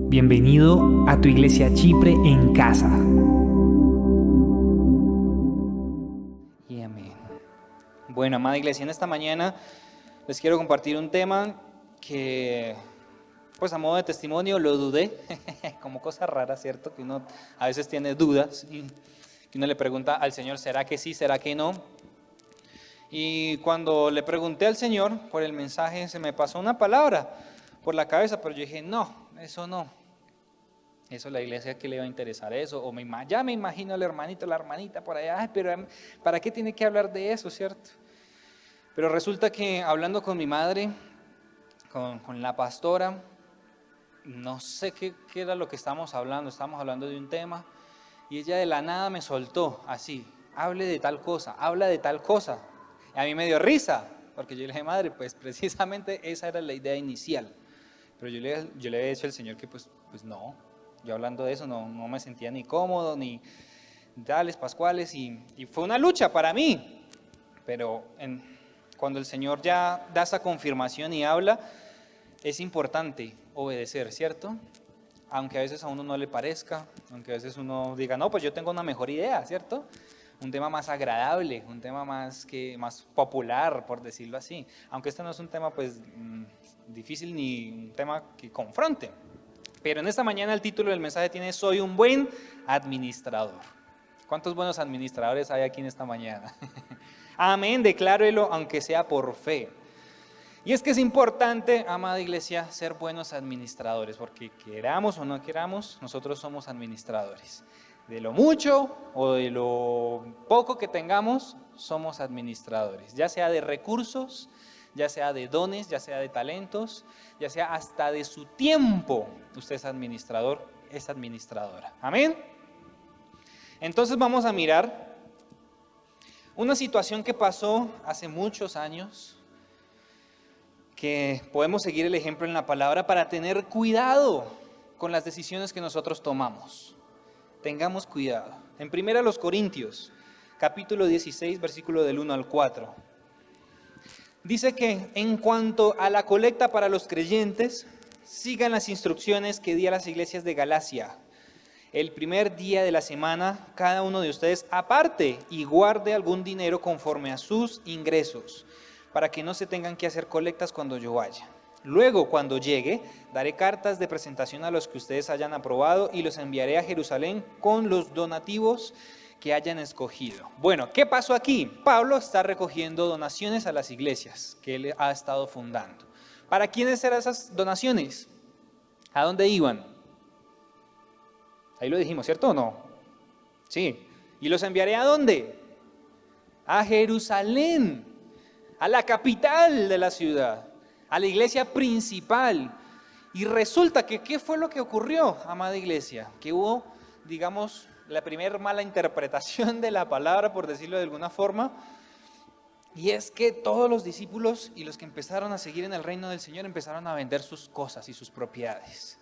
Bienvenido a tu iglesia Chipre en casa. Y amén. Bueno, amada iglesia, en esta mañana les quiero compartir un tema que, pues a modo de testimonio, lo dudé, como cosa rara, ¿cierto? Que uno a veces tiene dudas y que uno le pregunta al Señor, ¿será que sí, será que no? Y cuando le pregunté al Señor por el mensaje, se me pasó una palabra por la cabeza, pero yo dije, no, eso no. Eso a la iglesia, ¿qué le va a interesar eso? O ya me imagino al hermanito, la hermanita por allá, ay, pero ¿para qué tiene que hablar de eso, cierto? Pero resulta que hablando con mi madre, con la pastora, no sé qué era lo que estábamos hablando de un tema, y ella de la nada me soltó así, hable de tal cosa, habla de tal cosa. Y a mí me dio risa, porque yo le dije, madre, pues precisamente esa era la idea inicial. Pero yo le había dicho al Señor que pues no, yo hablando de eso no me sentía ni cómodo, ni tales, pascuales, y fue una lucha para mí. Pero cuando el Señor ya da esa confirmación y habla, es importante obedecer, ¿cierto? Aunque a veces a uno no le parezca, aunque a veces uno diga, no, pues yo tengo una mejor idea, ¿cierto? Un tema más agradable, un tema más popular, por decirlo así. Aunque este no es un tema pues difícil ni un tema que confronte. Pero en esta mañana el título del mensaje tiene Soy un buen administrador. ¿Cuántos buenos administradores hay aquí en esta mañana? Amén, declárelo aunque sea por fe. Y es que es importante, amada iglesia, ser buenos administradores, porque queramos o no queramos, nosotros somos administradores. De lo mucho o de lo poco que tengamos, somos administradores, ya sea de recursos, ya sea de dones, ya sea de talentos, ya sea hasta de su tiempo. Usted es administrador, es administradora. Amén. Entonces vamos a mirar una situación que pasó hace muchos años, que podemos seguir el ejemplo en la palabra para tener cuidado con las decisiones que nosotros tomamos. Tengamos cuidado. En 1 Corintios, capítulo 16, versículo del 1 al 4. Dice que en cuanto a la colecta para los creyentes, sigan las instrucciones que di a las iglesias de Galacia. El primer día de la semana, cada uno de ustedes aparte y guarde algún dinero conforme a sus ingresos, para que no se tengan que hacer colectas cuando yo vaya. Luego, cuando llegue, daré cartas de presentación a los que ustedes hayan aprobado y los enviaré a Jerusalén con los donativos que hayan escogido. Bueno, ¿qué pasó aquí? Pablo está recogiendo donaciones a las iglesias que él ha estado fundando. ¿Para quiénes eran esas donaciones? ¿A dónde iban? Ahí lo dijimos, ¿cierto o no? Sí. ¿Y los enviaré a dónde? A Jerusalén, a la capital de la ciudad, a la iglesia principal. Y resulta que, ¿qué fue lo que ocurrió, amada iglesia? Que hubo, digamos, la primera mala interpretación de la palabra, por decirlo de alguna forma, y es que todos los discípulos y los que empezaron a seguir en el reino del Señor empezaron a vender sus cosas y sus propiedades,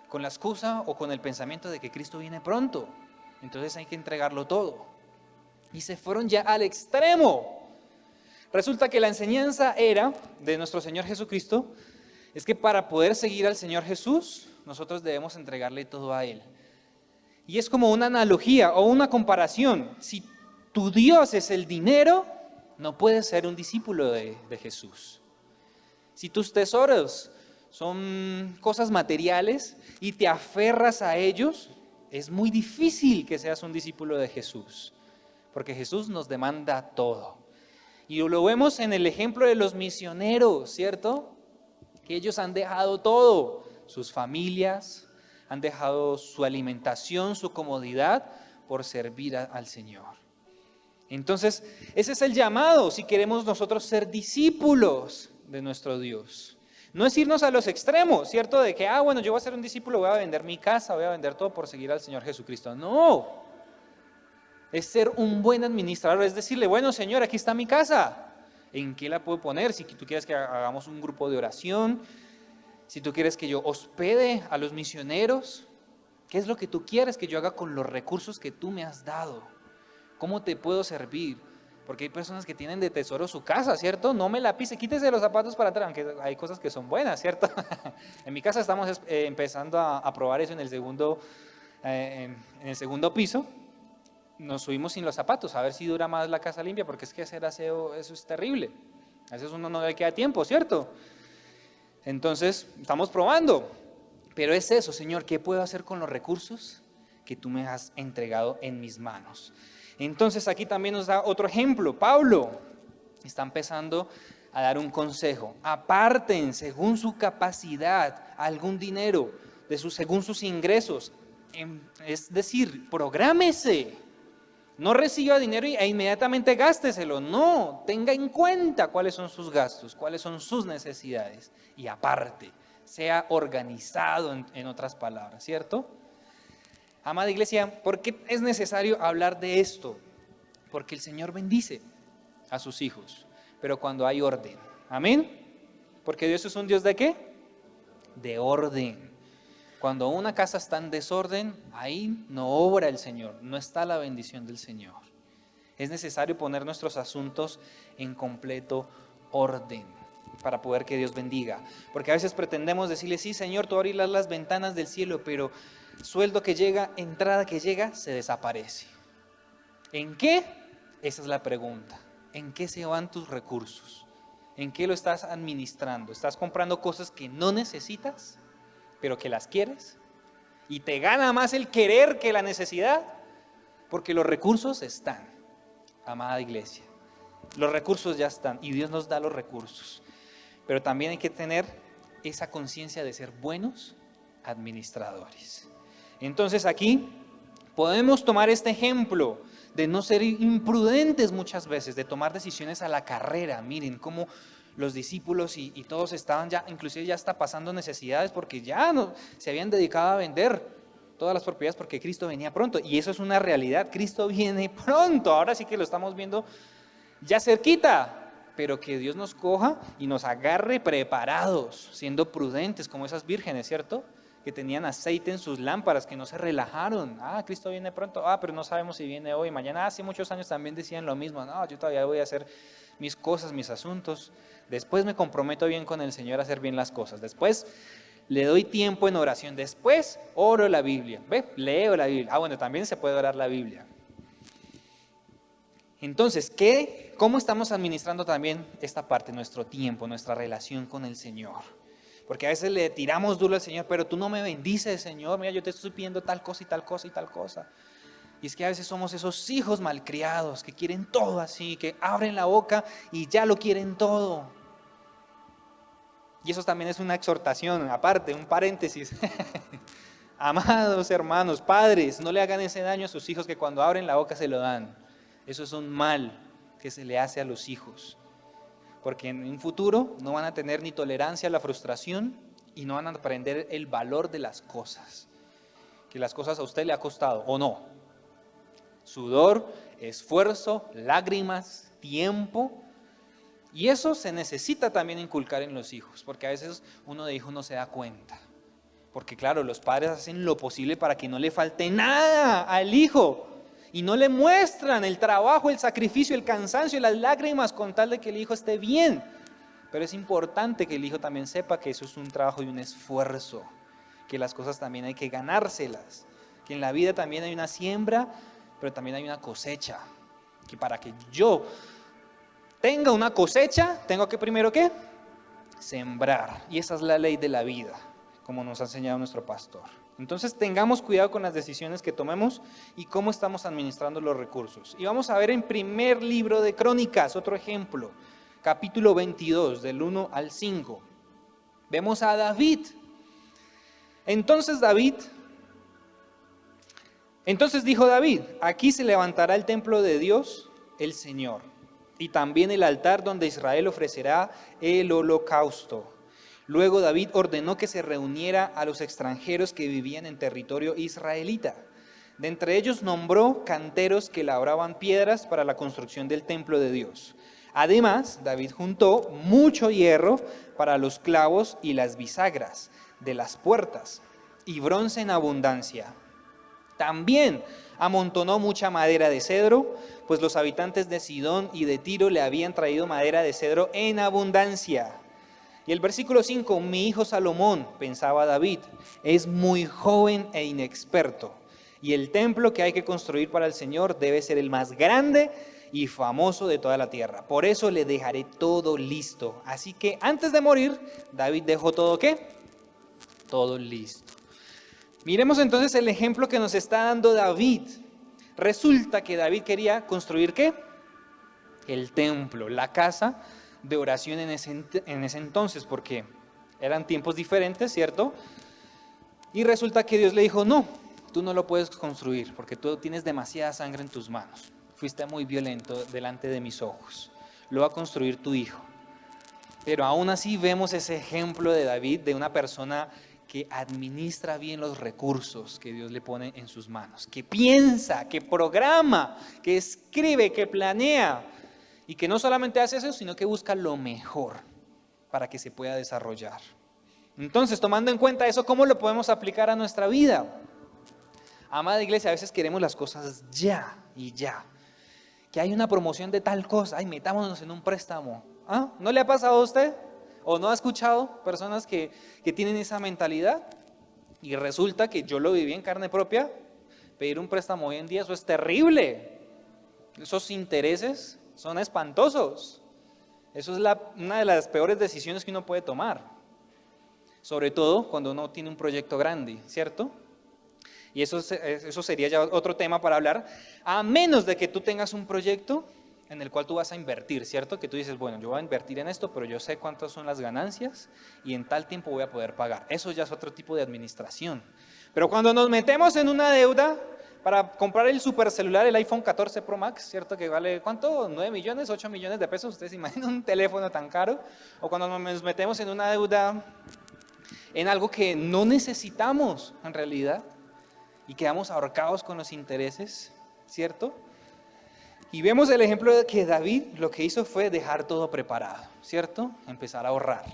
con la excusa o con el pensamiento de que Cristo viene pronto, entonces hay que entregarlo todo. Y se fueron ya al extremo. Resulta que la enseñanza era de nuestro Señor Jesucristo, es que para poder seguir al Señor Jesús, nosotros debemos entregarle todo a Él. Y es como una analogía o una comparación. Si tu Dios es el dinero, no puedes ser un discípulo de Jesús. Si tus tesoros son cosas materiales y te aferras a ellos, es muy difícil que seas un discípulo de Jesús, porque Jesús nos demanda todo. Y lo vemos en el ejemplo de los misioneros, ¿cierto? Que ellos han dejado todo, sus familias, han dejado su alimentación, su comodidad, por servir al Señor. Entonces, ese es el llamado si queremos nosotros ser discípulos de nuestro Dios. No es irnos a los extremos, ¿cierto? De que, bueno, yo voy a ser un discípulo, voy a vender mi casa, voy a vender todo por seguir al Señor Jesucristo. No, es ser un buen administrador, es decirle, bueno, Señor, aquí está mi casa, ¿en qué la puedo poner? Si tú quieres que hagamos un grupo de oración, si tú quieres que yo hospede a los misioneros, ¿qué es lo que tú quieres que yo haga con los recursos que tú me has dado? ¿Cómo te puedo servir? Porque hay personas que tienen de tesoro su casa, ¿cierto? No me la pise, quítese los zapatos para atrás, aunque hay cosas que son buenas, ¿cierto? En mi casa estamos empezando a probar eso en el segundo piso. Nos subimos sin los zapatos, a ver si dura más la casa limpia, porque es que hacer aseo, eso es terrible. A veces uno no le queda tiempo, ¿cierto? Entonces, estamos probando. Pero es eso, Señor, ¿qué puedo hacer con los recursos que tú me has entregado en mis manos? Entonces aquí también nos da otro ejemplo. Pablo está empezando a dar un consejo. Aparten según su capacidad algún dinero según sus ingresos. Es decir, prográmese. No reciba dinero e inmediatamente gásteselo. No, tenga en cuenta cuáles son sus gastos, cuáles son sus necesidades. Y aparte, sea organizado en otras palabras, ¿cierto? Amada iglesia, ¿por qué es necesario hablar de esto? Porque el Señor bendice a sus hijos, pero cuando hay orden. ¿Amén? Porque Dios es un Dios ¿de qué? De orden. Cuando una casa está en desorden, ahí no obra el Señor, no está la bendición del Señor. Es necesario poner nuestros asuntos en completo orden para poder que Dios bendiga. Porque a veces pretendemos decirle, sí Señor, tú abrirás las ventanas del cielo, pero sueldo que llega, entrada que llega, se desaparece. ¿En qué? Esa es la pregunta. ¿En qué se van tus recursos? ¿En qué lo estás administrando? ¿Estás comprando cosas que no necesitas, pero que las quieres? ¿Y te gana más el querer que la necesidad? Porque los recursos están, amada iglesia. Los recursos ya están y Dios nos da los recursos. Pero también hay que tener esa conciencia de ser buenos administradores. Entonces aquí podemos tomar este ejemplo de no ser imprudentes muchas veces, de tomar decisiones a la carrera. Miren cómo los discípulos y todos estaban ya, inclusive ya está pasando necesidades porque ya no, se habían dedicado a vender todas las propiedades porque Cristo venía pronto. Y eso es una realidad, Cristo viene pronto, ahora sí que lo estamos viendo ya cerquita. Pero que Dios nos coja y nos agarre preparados, siendo prudentes como esas vírgenes, ¿cierto? Que tenían aceite en sus lámparas, que no se relajaron. Cristo viene pronto. Pero no sabemos si viene hoy, mañana. Hace muchos años también decían lo mismo. No, yo todavía voy a hacer mis cosas, mis asuntos. Después me comprometo bien con el Señor a hacer bien las cosas. Después le doy tiempo en oración. Después oro la Biblia. Leo la Biblia. Bueno, también se puede orar la Biblia. Entonces, ¿cómo estamos administrando también esta parte, nuestro tiempo, nuestra relación con el Señor? Porque a veces le tiramos duro al Señor, pero tú no me bendices, Señor, mira, yo te estoy pidiendo tal cosa y tal cosa y tal cosa. Y es que a veces somos esos hijos malcriados que quieren todo así, que abren la boca y ya lo quieren todo. Y eso también es una exhortación, aparte, un paréntesis. Amados hermanos, padres, no le hagan ese daño a sus hijos que cuando abren la boca se lo dan. Eso es un mal que se le hace a los hijos, porque en un futuro no van a tener ni tolerancia a la frustración y no van a aprender el valor de las cosas, que las cosas a usted le ha costado o no. Sudor, esfuerzo, lágrimas, tiempo, y eso se necesita también inculcar en los hijos, porque a veces uno de hijo no se da cuenta, porque claro, los padres hacen lo posible para que no le falte nada al hijo, y no le muestran el trabajo, el sacrificio, el cansancio y las lágrimas con tal de que el hijo esté bien. Pero es importante que el hijo también sepa que eso es un trabajo y un esfuerzo, que las cosas también hay que ganárselas, que en la vida también hay una siembra, pero también hay una cosecha, que para que yo tenga una cosecha, tengo que primero ¿qué? Sembrar, y esa es la ley de la vida, como nos ha enseñado nuestro pastor. Entonces tengamos cuidado con las decisiones que tomemos y cómo estamos administrando los recursos. Y vamos a ver en primer libro de Crónicas, otro ejemplo, capítulo 22, del 1 al 5. Vemos a David. Entonces dijo David, aquí se levantará el templo de Dios, el Señor, y también el altar donde Israel ofrecerá el holocausto. Luego David ordenó que se reuniera a los extranjeros que vivían en territorio israelita. De entre ellos nombró canteros que labraban piedras para la construcción del templo de Dios. Además, David juntó mucho hierro para los clavos y las bisagras de las puertas, y bronce en abundancia. También amontonó mucha madera de cedro pues los habitantes de Sidón y de Tiro le habían traído madera de cedro en abundancia. Y el versículo 5, mi hijo Salomón, pensaba David, es muy joven e inexperto, y el templo que hay que construir para el Señor debe ser el más grande y famoso de toda la tierra. Por eso le dejaré todo listo. Así que antes de morir, David dejó todo ¿qué? Todo listo. Miremos entonces el ejemplo que nos está dando David. Resulta que David quería construir ¿qué? El templo, la casa de oración en ese entonces, porque eran tiempos diferentes, ¿cierto? Y resulta que Dios le dijo, no, tú no lo puedes construir porque tú tienes demasiada sangre en tus manos. Fuiste muy violento delante de mis ojos. Lo va a construir tu hijo. Pero aún así vemos ese ejemplo de David, de una persona que administra bien los recursos que Dios le pone en sus manos, que piensa, que programa, que escribe, que planea, y que no solamente hace eso, sino que busca lo mejor para que se pueda desarrollar. Entonces, tomando en cuenta eso, ¿cómo lo podemos aplicar a nuestra vida? Amada iglesia, a veces queremos las cosas ya y ya. Que hay una promoción de tal cosa, ay, metámonos en un préstamo. ¿Ah? ¿No le ha pasado a usted? ¿O no ha escuchado personas que tienen esa mentalidad? Y resulta que yo lo viví en carne propia. Pedir un préstamo hoy en día, eso es terrible. Esos intereses son espantosos. Eso es una de las peores decisiones que uno puede tomar. Sobre todo cuando uno tiene un proyecto grande, ¿cierto? Y eso sería ya otro tema para hablar. A menos de que tú tengas un proyecto en el cual tú vas a invertir, ¿cierto? Que tú dices, bueno, yo voy a invertir en esto, pero yo sé cuántas son las ganancias y en tal tiempo voy a poder pagar. Eso ya es otro tipo de administración. Pero cuando nos metemos en una deuda para comprar el supercelular, el iPhone 14 Pro Max, ¿cierto? Que vale, ¿cuánto? 9 millones, 8 millones de pesos. ¿Ustedes se imaginan un teléfono tan caro? O cuando nos metemos en una deuda en algo que no necesitamos en realidad y quedamos ahorcados con los intereses, ¿cierto? Y vemos el ejemplo de que David lo que hizo fue dejar todo preparado, ¿cierto? Empezar a ahorrar.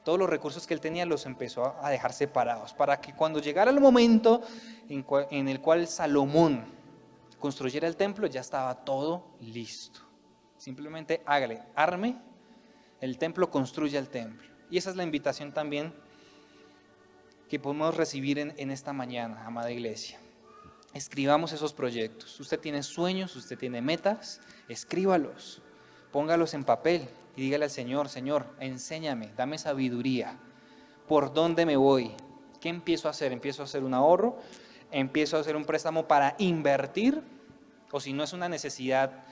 Todos los recursos que él tenía los empezó a dejar separados para que cuando llegara el momento en el cual Salomón construyera el templo, ya estaba todo listo. Simplemente hágale, arme el templo, construya el templo. Y esa es la invitación también que podemos recibir en esta mañana, amada iglesia. Escribamos esos proyectos. Usted tiene sueños, usted tiene metas, escríbalos, póngalos en papel y dígale al Señor, Señor, enséñame, dame sabiduría. ¿Por dónde me voy? ¿Qué empiezo a hacer? ¿Empiezo a hacer un ahorro? ¿Empiezo a hacer un préstamo para invertir? O si no es una necesidad,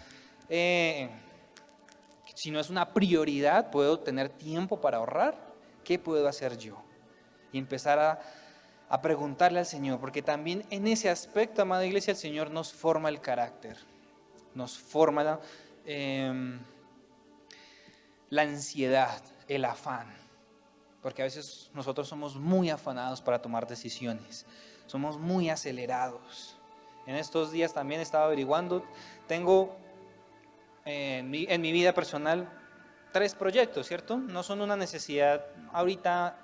si no es una prioridad, ¿puedo tener tiempo para ahorrar? ¿Qué puedo hacer yo? Y empezar a preguntarle al Señor, porque también en ese aspecto, amada iglesia, el Señor nos forma el carácter, nos forma la ansiedad, el afán, porque a veces nosotros somos muy afanados para tomar decisiones, somos muy acelerados. En estos días también estaba averiguando, tengo en mi vida personal 3 proyectos, ¿cierto? No son una necesidad ahorita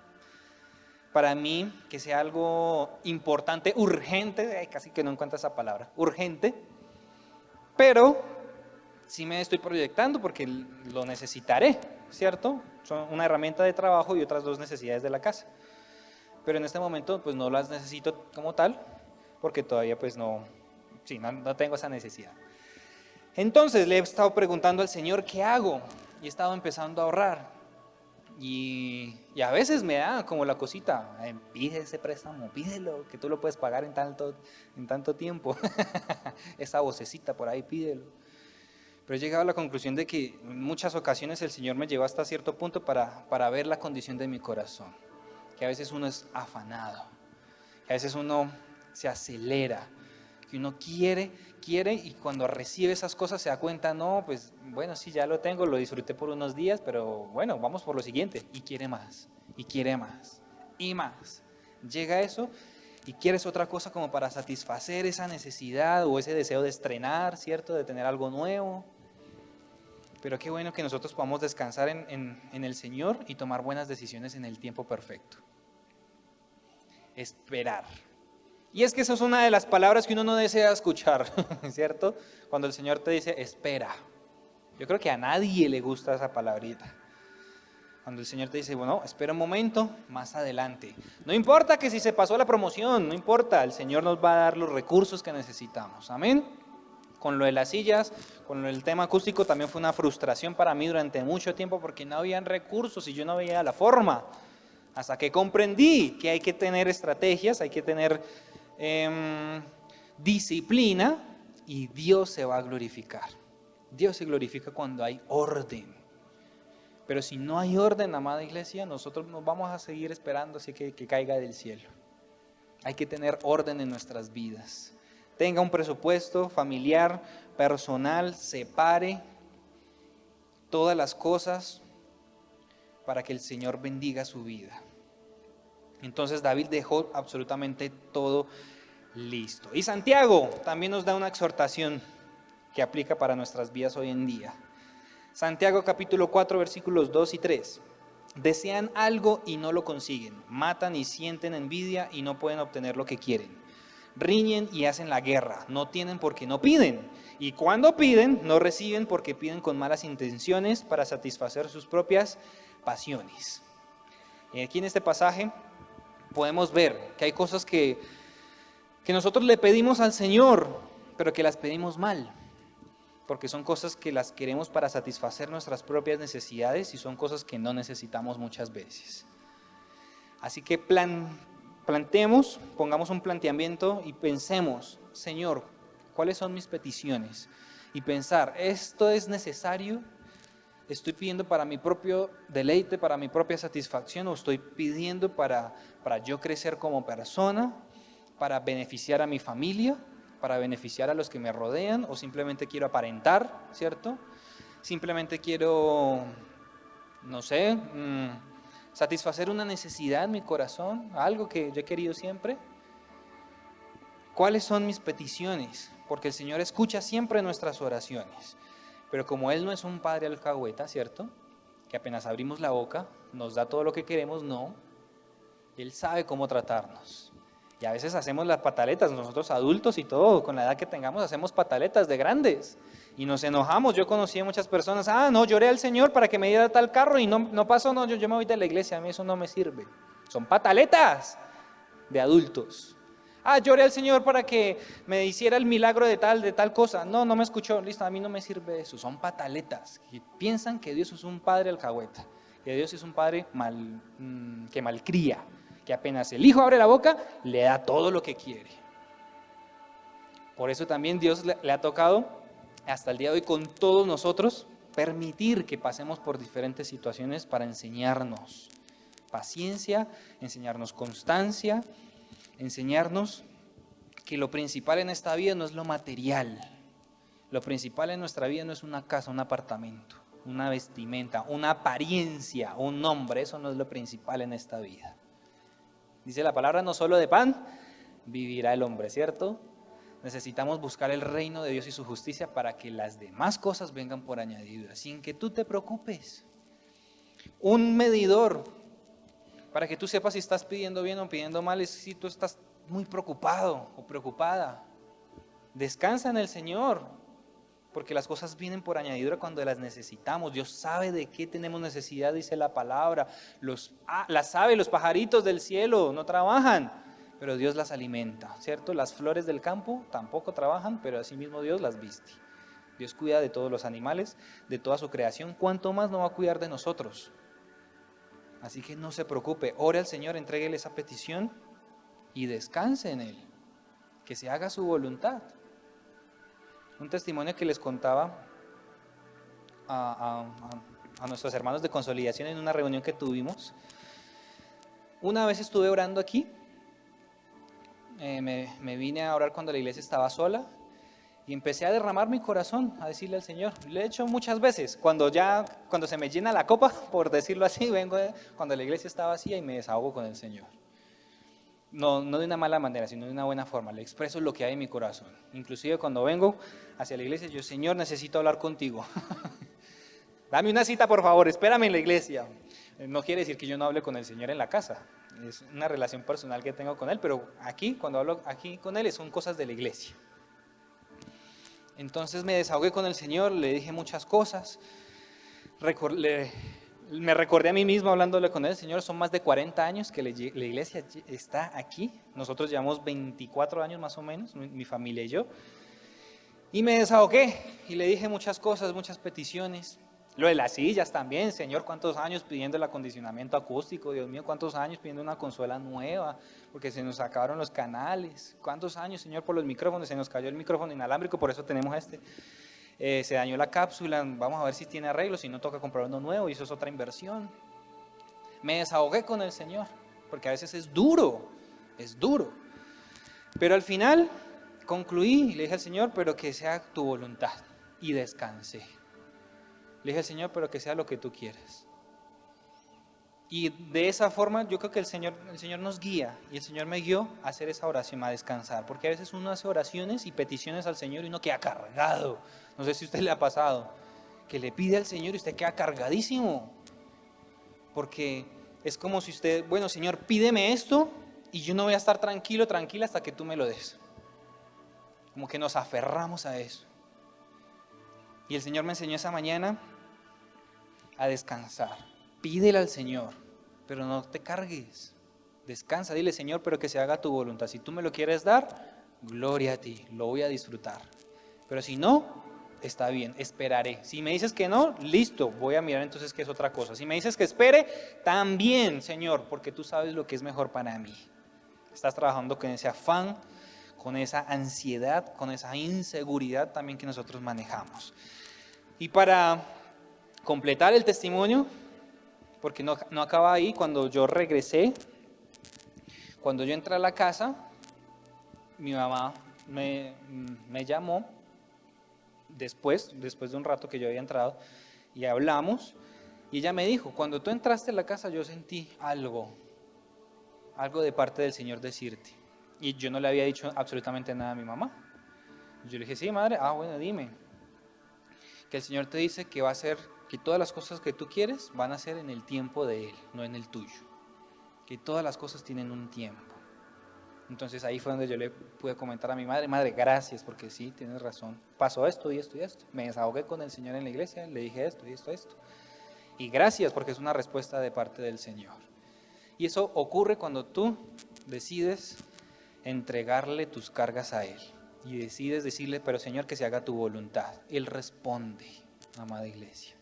para mí que sea algo importante, urgente, casi que no encuentro esa palabra, urgente, pero sí me estoy proyectando porque lo necesitaré, ¿cierto? Son una herramienta de trabajo y otras 2 necesidades de la casa. Pero en este momento pues no las necesito como tal, porque todavía pues no tengo esa necesidad. Entonces le he estado preguntando al Señor qué hago y he estado empezando a ahorrar. Y a veces me da como la cosita, pide ese préstamo, pídelo, que tú lo puedes pagar en tanto tiempo. Esa vocecita por ahí, pídelo. Pero he llegado a la conclusión de que en muchas ocasiones el Señor me llevó hasta cierto punto para ver la condición de mi corazón. Que a veces uno es afanado, que a veces uno se acelera, que uno quiere y cuando recibe esas cosas se da cuenta, no, pues bueno, sí, ya lo tengo, lo disfruté por unos días, pero bueno, vamos por lo siguiente. Y quiere más, y más. Llega eso y quieres otra cosa como para satisfacer esa necesidad o ese deseo de estrenar, ¿cierto? De tener algo nuevo. Pero qué bueno que nosotros podamos descansar en el Señor y tomar buenas decisiones en el tiempo perfecto. Esperar. Y es que eso es una de las palabras que uno no desea escuchar, ¿cierto? Cuando el Señor te dice, espera. Yo creo que a nadie le gusta esa palabrita. Cuando el Señor te dice, bueno, espera un momento, más adelante. No importa que si se pasó la promoción, no importa, el Señor nos va a dar los recursos que necesitamos. Amén. Con lo de las sillas, con lo del tema acústico, también fue una frustración para mí durante mucho tiempo porque no habían recursos y yo no veía la forma. Hasta que comprendí que hay que tener estrategias, hay que tener disciplina y Dios se va a glorificar. Dios se glorifica cuando hay orden. Pero si no hay orden, amada iglesia, nosotros nos vamos a seguir esperando así que caiga del cielo. Hay que tener orden en nuestras vidas. Tenga un presupuesto familiar, personal, separe todas las cosas para que el Señor bendiga su vida. Entonces David dejó absolutamente todo listo. Y Santiago también nos da una exhortación que aplica para nuestras vidas hoy en día. Santiago capítulo 4 versículos 2 y 3. Desean algo y no lo consiguen. Matan y sienten envidia y no pueden obtener lo que quieren. Riñen y hacen la guerra. No tienen porque no piden. Y cuando piden, no reciben porque piden con malas intenciones para satisfacer sus propias pasiones. Y aquí en este pasaje podemos ver que hay cosas que nosotros le pedimos al Señor, pero que las pedimos mal. Porque son cosas que las queremos para satisfacer nuestras propias necesidades y son cosas que no necesitamos muchas veces. Así que planteemos, pongamos un planteamiento y pensemos, Señor, ¿cuáles son mis peticiones? Y pensar, ¿esto es necesario? ¿Estoy pidiendo para mi propio deleite, para mi propia satisfacción? ¿O estoy pidiendo para yo crecer como persona, para beneficiar a mi familia? ¿Para beneficiar a los que me rodean? ¿O simplemente quiero aparentar, cierto? Simplemente quiero, no sé, satisfacer una necesidad en mi corazón, algo que yo he querido siempre. ¿Cuáles son mis peticiones? Porque el Señor escucha siempre nuestras oraciones. Pero como Él no es un padre alcahueta, ¿cierto? Que apenas abrimos la boca, nos da todo lo que queremos, no. Él sabe cómo tratarnos. Y a veces hacemos las pataletas, nosotros adultos y todo, con la edad que tengamos, hacemos pataletas de grandes. Y nos enojamos. Yo conocí a muchas personas, no, lloré al Señor para que me diera tal carro y no pasó, no, yo me voy de la iglesia, a mí eso no me sirve. Son pataletas de adultos. Lloré al Señor para que me hiciera el milagro de tal cosa. No me escuchó, listo, a mí no me sirve eso. Son pataletas que piensan que Dios es un padre alcahueta, que Dios es un padre que malcría, que apenas el hijo abre la boca, le da todo lo que quiere. Por eso también Dios le ha tocado, hasta el día de hoy con todos nosotros, permitir que pasemos por diferentes situaciones para enseñarnos paciencia, enseñarnos constancia, enseñarnos que lo principal en esta vida no es lo material. Lo principal en nuestra vida no es una casa, un apartamento, una vestimenta, una apariencia, un nombre. Eso no es lo principal en esta vida. Dice la palabra, no solo de pan vivirá el hombre, ¿cierto? Necesitamos buscar el reino de Dios y su justicia para que las demás cosas vengan por añadidura, sin que tú te preocupes. Un medidor para que tú sepas si estás pidiendo bien o pidiendo mal es si tú estás muy preocupado o preocupada. Descansa en el Señor, porque las cosas vienen por añadidura cuando las necesitamos. Dios sabe de qué tenemos necesidad, dice la palabra. Las aves, los pajaritos del cielo no trabajan, pero Dios las alimenta, ¿cierto? Las flores del campo tampoco trabajan, pero así mismo Dios las viste. Dios cuida de todos los animales, de toda su creación. ¿Cuánto más no va a cuidar de nosotros? Así que no se preocupe, ore al Señor, entréguele esa petición y descanse en Él, que se haga su voluntad. Un testimonio que les contaba a nuestros hermanos de consolidación en una reunión que tuvimos. Una vez estuve orando aquí, me vine a orar cuando la iglesia estaba sola y empecé a derramar mi corazón, a decirle al Señor. Lo he hecho muchas veces, cuando se me llena la copa, por decirlo así, vengo cuando la iglesia está vacía y me desahogo con el Señor. No de una mala manera, sino de una buena forma. Le expreso lo que hay en mi corazón. Inclusive cuando vengo hacia la iglesia, yo, Señor, necesito hablar contigo. Dame una cita, por favor, espérame en la iglesia. No quiere decir que yo no hable con el Señor en la casa. es una relación personal que tengo con él, pero aquí, cuando hablo aquí con él, son cosas de la iglesia. Entonces me desahogué con el Señor, le dije muchas cosas, me recordé a mí mismo hablándole con él. Señor, son más de 40 años que la iglesia está aquí, nosotros llevamos 24 años más o menos, mi familia y yo, y me desahogué y le dije muchas cosas, muchas peticiones. Lo de las sillas también, Señor, cuántos años pidiendo el acondicionamiento acústico, Dios mío, cuántos años pidiendo una consola nueva, porque se nos acabaron los canales, cuántos años, Señor, por los micrófonos, se nos cayó el micrófono inalámbrico, por eso tenemos se dañó la cápsula, vamos a ver si tiene arreglo, si no toca comprar uno nuevo y eso es otra inversión. Me desahogué con el Señor, porque a veces es duro, pero al final concluí y le dije al Señor, pero que sea tu voluntad, y descansé. Le dije al Señor, pero que sea lo que tú quieras. Y de esa forma yo creo que el Señor nos guía, y el Señor me guió a hacer esa oración, a descansar, porque a veces uno hace oraciones y peticiones al Señor y uno queda cargado. No sé si a usted le ha pasado, que le pide al Señor y usted queda cargadísimo, porque es como si usted, bueno, Señor, pídeme esto y yo no voy a estar tranquilo, tranquila hasta que tú me lo des. Como que nos aferramos a eso. Y el Señor me enseñó esa mañana a descansar. Pídele al Señor, pero no te cargues. Descansa, dile, Señor, pero que se haga tu voluntad. Si tú me lo quieres dar, gloria a ti, lo voy a disfrutar. Pero si no, está bien, esperaré. Si me dices que no, listo, voy a mirar entonces qué es otra cosa. Si me dices que espere, también, Señor, porque tú sabes lo que es mejor para mí. Estás trabajando con ese afán, con esa ansiedad, con esa inseguridad también que nosotros manejamos. Y para completar el testimonio, porque no acaba ahí, cuando yo regresé, cuando yo entré a la casa, mi mamá me llamó después de un rato que yo había entrado, y hablamos, y ella me dijo, cuando tú entraste a la casa yo sentí algo de parte del Señor decirte. Y yo no le había dicho absolutamente nada a mi mamá. Yo le dije, sí, madre, bueno, dime. Que el Señor te dice que va a ser, que todas las cosas que tú quieres van a ser en el tiempo de Él, no en el tuyo. Que todas las cosas tienen un tiempo. Entonces ahí fue donde yo le pude comentar a mi madre, madre, gracias, porque sí, tienes razón. Pasó esto y esto y esto. Me desahogué con el Señor en la iglesia, le dije esto y esto y esto. Y gracias, porque es una respuesta de parte del Señor. Y eso ocurre cuando tú decides entregarle tus cargas a Él. Y decides decirle, pero Señor, que se haga tu voluntad. Él responde, amada iglesia.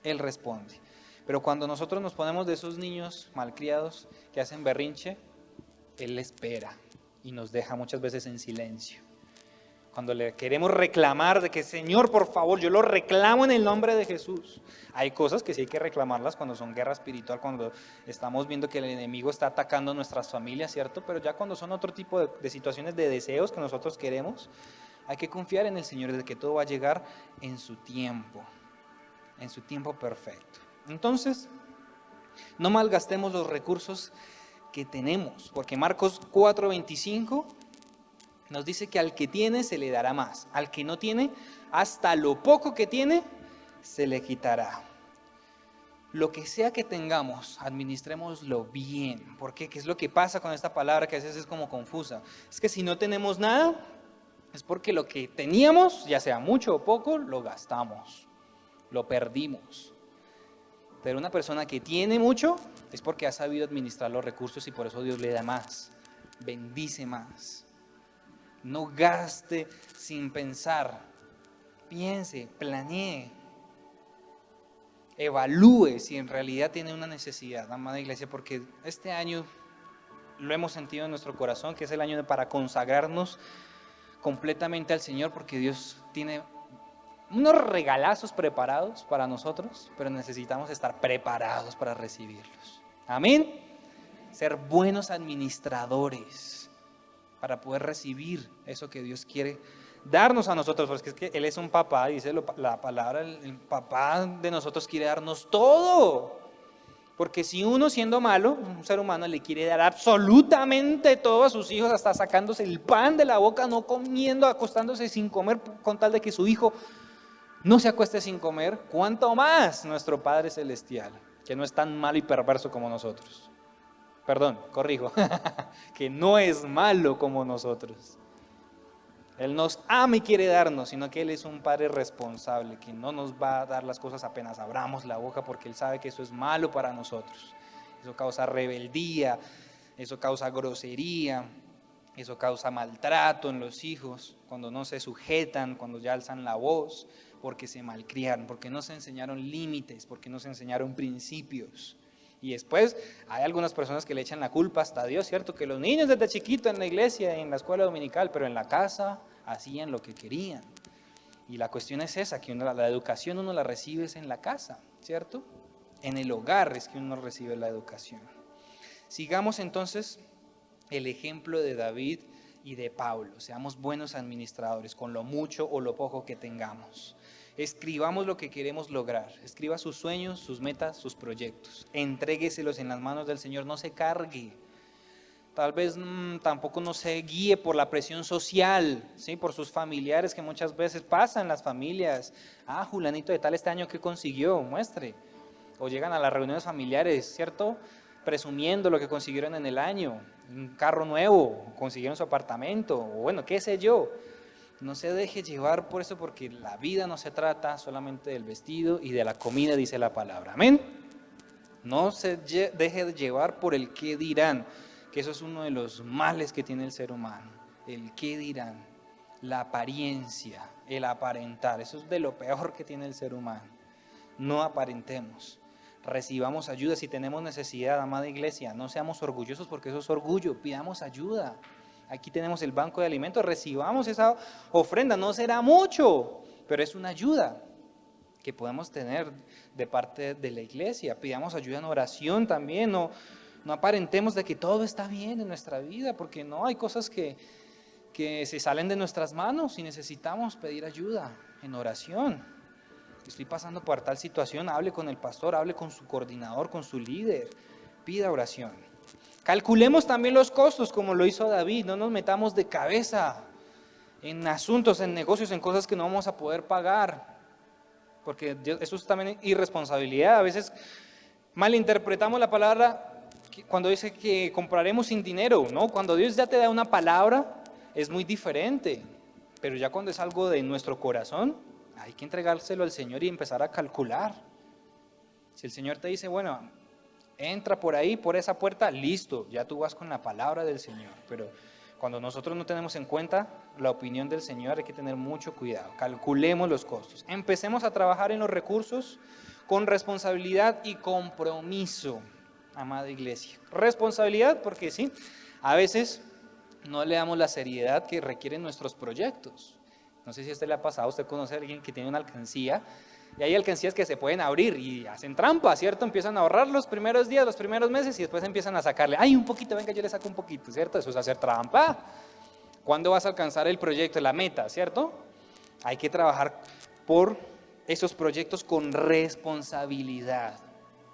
Él responde. Pero cuando nosotros nos ponemos de esos niños malcriados que hacen berrinche, Él espera y nos deja muchas veces en silencio. Cuando le queremos reclamar de que, Señor, por favor, yo lo reclamo en el nombre de Jesús. Hay cosas que sí hay que reclamarlas cuando son guerra espiritual, cuando estamos viendo que el enemigo está atacando nuestras familias, ¿cierto? Pero ya cuando son otro tipo de situaciones de deseos que nosotros queremos, hay que confiar en el Señor de que todo va a llegar en su tiempo perfecto. Entonces, no malgastemos los recursos que tenemos, porque Marcos 4:25 nos dice que al que tiene se le dará más, al que no tiene, hasta lo poco que tiene se le quitará. Lo que sea que tengamos, administrémoslo bien. ¿Por qué? ¿Qué es lo que pasa con esta palabra que a veces es como confusa? Es que si no tenemos nada, es porque lo que teníamos, ya sea mucho o poco, lo gastamos, lo perdimos. Pero una persona que tiene mucho es porque ha sabido administrar los recursos y por eso Dios le da más, bendice más. No gaste sin pensar, piense, planee, evalúe si en realidad tiene una necesidad, amada iglesia, porque este año lo hemos sentido en nuestro corazón, que es el año para consagrarnos completamente al Señor, porque Dios tiene unos regalazos preparados para nosotros, pero necesitamos estar preparados para recibirlos. Amén. Ser buenos administradores para poder recibir eso que Dios quiere darnos a nosotros, porque es que Él es un papá, dice la palabra, el papá de nosotros quiere darnos todo. Porque si uno, siendo malo, un ser humano, le quiere dar absolutamente todo a sus hijos, hasta sacándose el pan de la boca, no comiendo, acostándose sin comer, con tal de que su hijo no se acueste sin comer, ¿cuánto más nuestro Padre Celestial, que no es tan malo y perverso como nosotros? Perdón, corrijo, que no es malo como nosotros. Él nos ama y quiere darnos, sino que Él es un Padre responsable, que no nos va a dar las cosas apenas abramos la boca, porque Él sabe que eso es malo para nosotros. Eso causa rebeldía, eso causa grosería, eso causa maltrato en los hijos, cuando no se sujetan, cuando ya alzan la voz, porque se malcriaron, porque no se enseñaron límites, porque no se enseñaron principios. Y después hay algunas personas que le echan la culpa hasta a Dios, ¿cierto? Que los niños desde chiquito en la iglesia, en la escuela dominical, pero en la casa hacían lo que querían. Y la cuestión es esa, que la educación uno la recibe en la casa, ¿cierto? En el hogar es que uno recibe la educación. Sigamos entonces el ejemplo de David y de Pablo. Seamos buenos administradores con lo mucho o lo poco que tengamos. Escribamos lo que queremos lograr. Escriba sus sueños, sus metas, sus proyectos. Entrégueselos en las manos del Señor. No se cargue. Tal vez tampoco no se guíe por la presión social, ¿sí? Por sus familiares, que muchas veces pasan las familias. Julanito de tal este año, ¿qué consiguió? Muestre. O llegan a las reuniones familiares, ¿cierto? Presumiendo lo que consiguieron en el año. Un carro nuevo, consiguieron su apartamento, o bueno, qué sé yo. No se deje llevar por eso, porque la vida no se trata solamente del vestido y de la comida, dice la palabra. Amén. No se deje de llevar por el qué dirán, que eso es uno de los males que tiene el ser humano. El qué dirán, la apariencia, el aparentar, eso es de lo peor que tiene el ser humano. No aparentemos. Recibamos ayuda si tenemos necesidad, amada iglesia. No seamos orgullosos, porque eso es orgullo. Pidamos ayuda. Aquí tenemos el banco de alimentos, recibamos esa ofrenda, no será mucho, pero es una ayuda que podemos tener de parte de la iglesia. Pidamos ayuda en oración también, no aparentemos de que todo está bien en nuestra vida, porque no, hay cosas que se salen de nuestras manos y necesitamos pedir ayuda en oración. Estoy pasando por tal situación, hable con el pastor, hable con su coordinador, con su líder, pida oración. Calculemos también los costos, como lo hizo David. No nos metamos de cabeza en asuntos, en negocios, en cosas que no vamos a poder pagar, porque eso es también irresponsabilidad. A veces malinterpretamos la palabra cuando dice que compraremos sin dinero, ¿no? Cuando Dios ya te da una palabra es muy diferente, pero ya cuando es algo de nuestro corazón, hay que entregárselo al Señor y empezar a calcular. Si el Señor te dice, bueno, entra por ahí, por esa puerta, listo, ya tú vas con la palabra del Señor. Pero cuando nosotros no tenemos en cuenta la opinión del Señor, hay que tener mucho cuidado. Calculemos los costos. Empecemos a trabajar en los recursos con responsabilidad y compromiso, amada iglesia. Responsabilidad porque sí, a veces no le damos la seriedad que requieren nuestros proyectos. No sé si a usted le ha pasado, usted conoce a alguien que tiene una alcancía, y hay alcancías que se pueden abrir y hacen trampa, ¿cierto? Empiezan a ahorrar los primeros días, los primeros meses, y después empiezan a sacarle, un poquito, venga, yo le saco un poquito, ¿cierto? Eso es hacer trampa. ¿Cuándo vas a alcanzar el proyecto, la meta, ¿cierto? Hay que trabajar por esos proyectos con responsabilidad.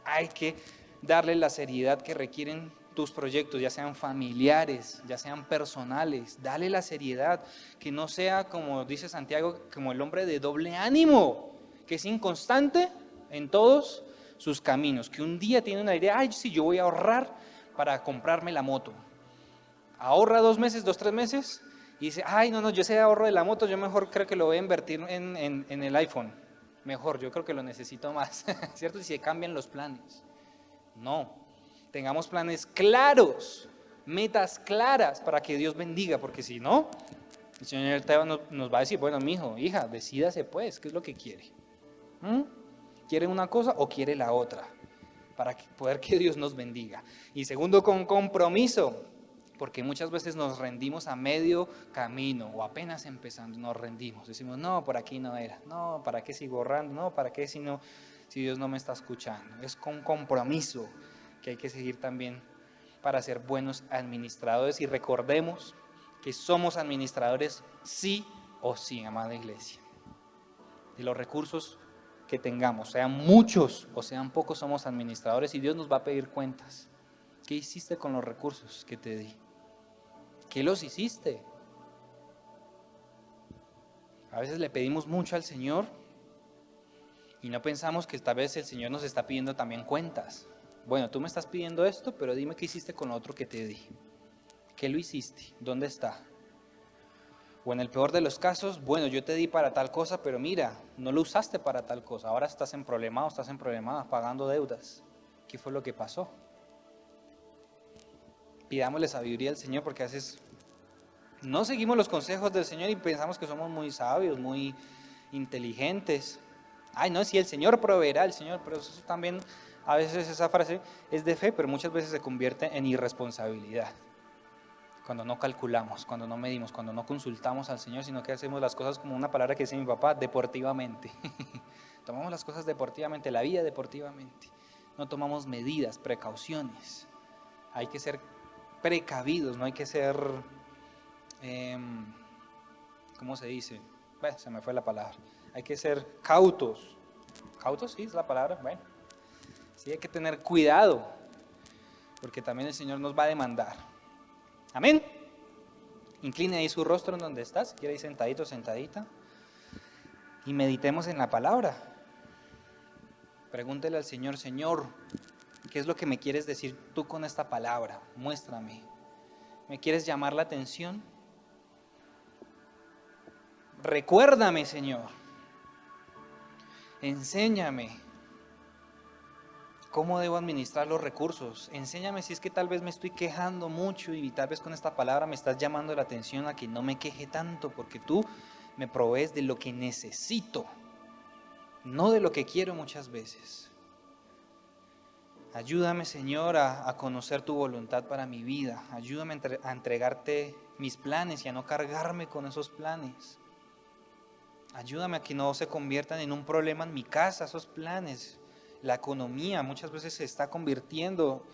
Hay que darle la seriedad que requieren tus proyectos, ya sean familiares, ya sean personales. Dale la seriedad, que no sea, como dice Santiago, como el hombre de doble ánimo, que es inconstante en todos sus caminos, que un día tiene una idea, sí, yo voy a ahorrar para comprarme la moto. Ahorra 2 meses, 3 meses, y dice, no, yo ese ahorro de la moto, yo mejor creo que lo voy a invertir en el iPhone. Mejor, yo creo que lo necesito más, ¿cierto? Y se cambian los planes. No, tengamos planes claros, metas claras para que Dios bendiga, porque si no, el Señor nos va a decir, bueno, mijo, hija, decídase pues, ¿qué es lo que quiere? ¿Quiere una cosa o quiere la otra? Para poder que Dios nos bendiga. Y segundo, con compromiso, porque muchas veces nos rendimos a medio camino o apenas empezando, nos rendimos. Decimos, no, por aquí no era, no, ¿para qué sigo ahorrando? No, ¿para qué si Dios no me está escuchando? Es con compromiso que hay que seguir también para ser buenos administradores, y recordemos que somos administradores sí o sí, amada iglesia. De los recursos que tengamos, sean muchos o sean pocos, somos administradores y Dios nos va a pedir cuentas. ¿Qué hiciste con los recursos que te di? ¿Qué los hiciste? A veces le pedimos mucho al Señor y no pensamos que tal vez el Señor nos está pidiendo también cuentas. Bueno, tú me estás pidiendo esto, pero dime qué hiciste con lo otro que te di. ¿Qué lo hiciste? ¿Dónde está? O en el peor de los casos, bueno, yo te di para tal cosa, pero mira, no lo usaste para tal cosa. Ahora estás en problemas, pagando deudas. ¿Qué fue lo que pasó? Pidámosle sabiduría al Señor, porque a veces no seguimos los consejos del Señor y pensamos que somos muy sabios, muy inteligentes. Ay, no, si el Señor proveerá, el Señor, pero eso también, a veces esa frase es de fe, pero muchas veces se convierte en irresponsabilidad. Cuando no calculamos, cuando no medimos, cuando no consultamos al Señor, sino que hacemos las cosas como una palabra que dice mi papá, deportivamente. Tomamos las cosas deportivamente, la vida deportivamente. No tomamos medidas, precauciones. Hay que ser precavidos, no hay que ser, ¿cómo se dice? Bueno, se me fue la palabra. Hay que ser cautos. ¿Cautos? Sí, es la palabra. Bueno, sí, hay que tener cuidado, porque también el Señor nos va a demandar. Amén. Incline ahí su rostro en donde estás, si quiere ir sentadito, sentadita, y meditemos en la palabra. Pregúntele al Señor, Señor, ¿qué es lo que me quieres decir tú con esta palabra? Muéstrame. ¿Me quieres llamar la atención? Recuérdame, Señor. Enséñame cómo debo administrar los recursos. Enséñame si es que tal vez me estoy quejando mucho y tal vez con esta palabra me estás llamando la atención a que no me queje tanto, porque tú me provees de lo que necesito, no de lo que quiero muchas veces. Ayúdame, Señor, a conocer tu voluntad para mi vida. Ayúdame a entregarte mis planes y a no cargarme con esos planes. Ayúdame a que no se conviertan en un problema en mi casa, esos planes. La economía muchas veces se está convirtiendo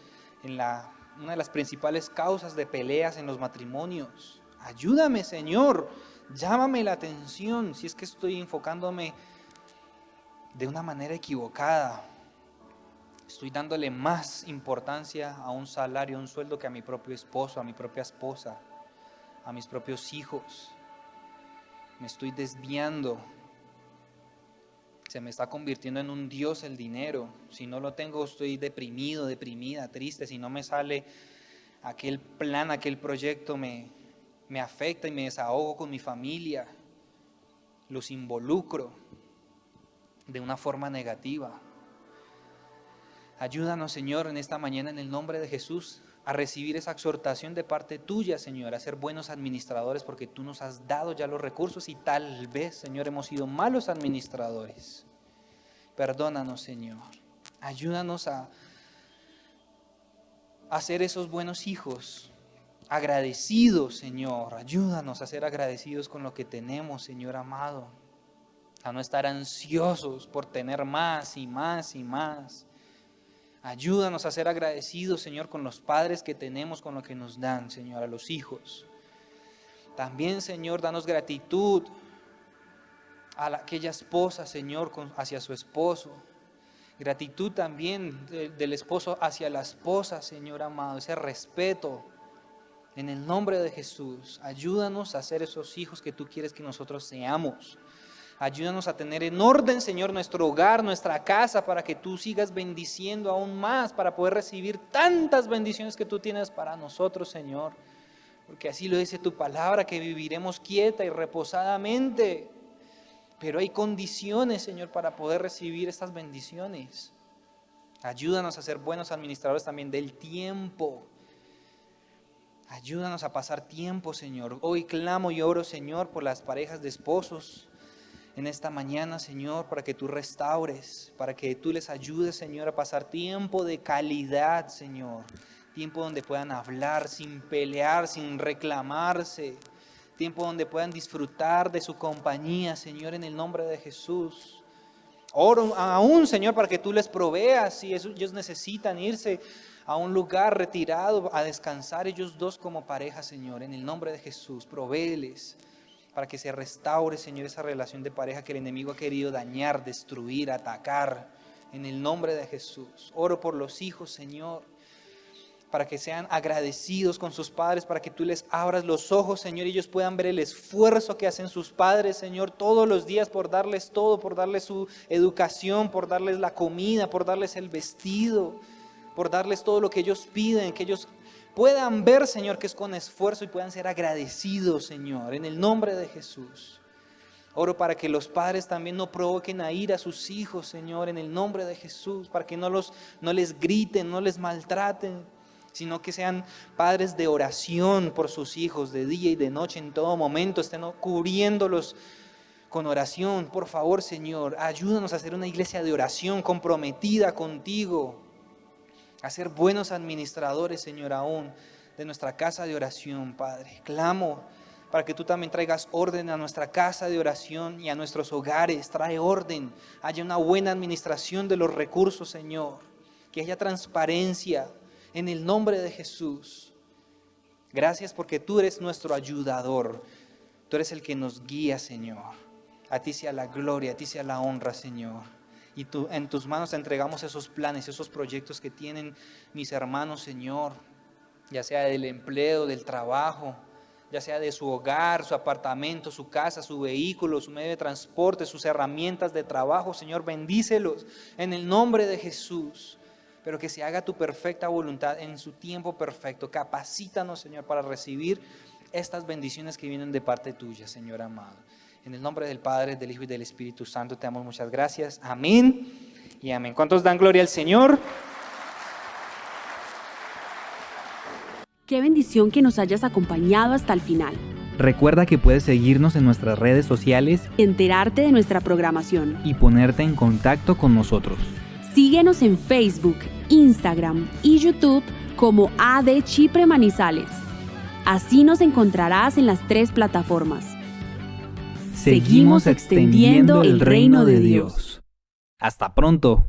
en una de las principales causas de peleas en los matrimonios. Ayúdame, Señor, llámame la atención si es que estoy enfocándome de una manera equivocada. Estoy dándole más importancia a un salario, a un sueldo que a mi propio esposo, a mi propia esposa, a mis propios hijos. Me estoy desviando. Se me está convirtiendo en un dios el dinero. Si no lo tengo, estoy deprimido, deprimida, triste. Si no me sale aquel plan, aquel proyecto, me afecta y me desahogo con mi familia. Los involucro de una forma negativa. Ayúdanos, Señor, en esta mañana en el nombre de Jesús a recibir esa exhortación de parte tuya, Señor, a ser buenos administradores, porque tú nos has dado ya los recursos y tal vez, Señor, hemos sido malos administradores. Perdónanos, Señor. Ayúdanos a ser esos buenos hijos, agradecidos, Señor. Ayúdanos a ser agradecidos con lo que tenemos, Señor amado. A no estar ansiosos por tener más y más y más. Ayúdanos a ser agradecidos, Señor, con los padres que tenemos, con lo que nos dan, Señor, a los hijos. También, Señor, danos gratitud a aquella esposa, Señor, hacia su esposo. Gratitud también del esposo hacia la esposa, Señor amado, ese respeto. En el nombre de Jesús, ayúdanos a ser esos hijos que tú quieres que nosotros seamos. Ayúdanos a tener en orden, Señor, nuestro hogar, nuestra casa, para que tú sigas bendiciendo aún más, para poder recibir tantas bendiciones que tú tienes para nosotros, Señor. Porque así lo dice tu palabra, que viviremos quieta y reposadamente. Pero hay condiciones, Señor, para poder recibir estas bendiciones. Ayúdanos a ser buenos administradores también del tiempo. Ayúdanos a pasar tiempo, Señor. Hoy clamo y oro, Señor, por las parejas de esposos. En esta mañana, Señor, para que tú restaures, para que tú les ayudes, Señor, a pasar tiempo de calidad, Señor. Tiempo donde puedan hablar sin pelear, sin reclamarse. Tiempo donde puedan disfrutar de su compañía, Señor, en el nombre de Jesús. Oro aún, Señor, para que tú les proveas si ellos necesitan irse a un lugar retirado a descansar, ellos dos como pareja, Señor, en el nombre de Jesús. Provéeles para que se restaure, Señor, esa relación de pareja que el enemigo ha querido dañar, destruir, atacar, en el nombre de Jesús. Oro por los hijos, Señor, para que sean agradecidos con sus padres, para que tú les abras los ojos, Señor, y ellos puedan ver el esfuerzo que hacen sus padres, Señor, todos los días por darles todo, por darles su educación, por darles la comida, por darles el vestido, por darles todo lo que ellos piden, que ellos puedan ver, Señor, que es con esfuerzo y puedan ser agradecidos, Señor, en el nombre de Jesús. Oro para que los padres también no provoquen a ira a sus hijos, Señor, en el nombre de Jesús, para que no les griten, no les maltraten, sino que sean padres de oración por sus hijos, de día y de noche, en todo momento, estén cubriéndolos con oración. Por favor, Señor, ayúdanos a ser una iglesia de oración comprometida contigo, a ser buenos administradores, Señor, aún de nuestra casa de oración, Padre. Clamo para que tú también traigas orden a nuestra casa de oración y a nuestros hogares. Trae orden, haya una buena administración de los recursos, Señor, que haya transparencia en el nombre de Jesús. Gracias porque tú eres nuestro ayudador, tú eres el que nos guía, Señor. A ti sea la gloria, a ti sea la honra, Señor. Y en tus manos entregamos esos planes, esos proyectos que tienen mis hermanos, Señor, ya sea del empleo, del trabajo, ya sea de su hogar, su apartamento, su casa, su vehículo, su medio de transporte, sus herramientas de trabajo. Señor, bendícelos en el nombre de Jesús, pero que se haga tu perfecta voluntad en su tiempo perfecto. Capacítanos, Señor, para recibir estas bendiciones que vienen de parte tuya, Señor amado. En el nombre del Padre, del Hijo y del Espíritu Santo te damos muchas gracias. Amén y amén. ¿Cuántos dan gloria al Señor? Qué bendición que nos hayas acompañado hasta el final. Recuerda que puedes seguirnos en nuestras redes sociales, Enterarte de nuestra programación. y ponerte en contacto con nosotros. Síguenos en Facebook, Instagram y YouTube como AD Chipre Manizales. Así nos encontrarás en las 3 plataformas. Seguimos extendiendo el reino de Dios. Hasta pronto.